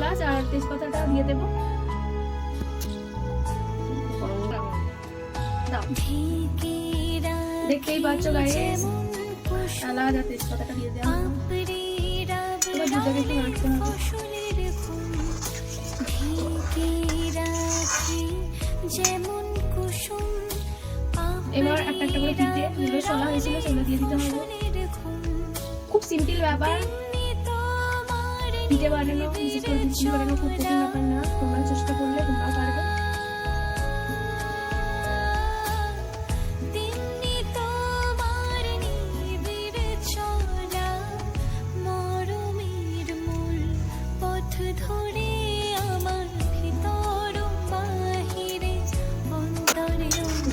এলাচ আর তেজপাতাটা দিয়ে দেবো। দেখতেই পাচ্ছ গাইস, এলাচ আর তেজপাতাটা দিয়ে দেওয়া। এবার দুধটাকে একটু নাড়তে হবে। এবার একটা একটা করে পিঠে যেগুলো ছোলা হয়েছিল সেগুলো দিয়ে দিতে হবে। খুব সিম্পল ব্যাপার, পিঠে বানানো, বিশেষ করে পিঠে বানানো খুব কঠিন ব্যাপার না। তোমরা চেষ্টা করলে তোমরা পারবে।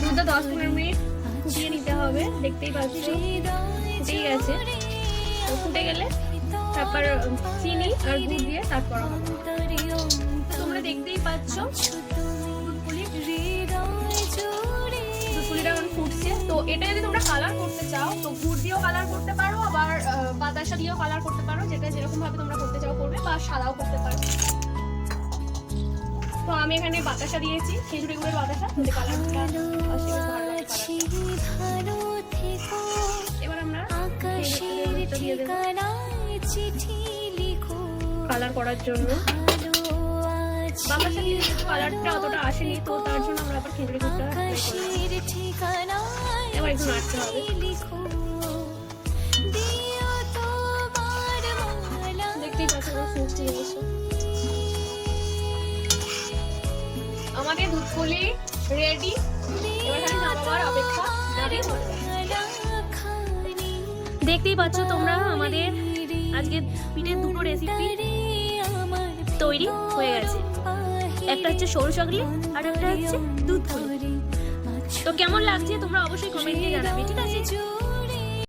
দুধটা 10-15 মিনিট ফুটিয়ে নিতে হবে। দেখতেই পাচ্ছ ফুটেই গেছে। তো ফুটে গেলে তারপর চিনি আর গুড় দিয়ে তারপর তোমরা দেখতেই পাচ্ছ দুধপুলিটা এখন ফুটছে। তো এটা যদি তোমরা কালার করতে চাও তো গুড় দিয়েও কালার করতে পারো, আবার বাতাসা দিয়েও কালার করতে পারো, যেটা যেরকম ভাবে তোমরা করতে চাও করবে, বা সাদাও করতে পারো। তো আমি এখানে বাতাসা দিয়েছি, খেজুরি গুড়ের বাতাসা, কালারটা আসে বেশ ভালো লাগে। এবার আমরা দিয়ে দেবো কালার করার জন্য। বাতাসা দিয়ে কালারটা অতটা আসেনি, তো তার জন্য আমরা আবার খেজুরি গুড়টা এবার একটু নাড়তে হবে। দেখতেই পাচ্ছ ফুটতে গেছে। আমাদের দুধপুলি রেডি, এবার খালি নামাবার অপেক্ষা। দেখতেই পাচ্ছ তোমরা আমাদের আজকে পিঠের দুটো রেসিপি তৈরি হয়ে গেছে। একটা হচ্ছে সরু চকলি আর একটা হচ্ছে দুধপুলি। তো কেমন লাগছে তোমরা অবশ্যই কমেন্টে জানাবে, ঠিক আছে?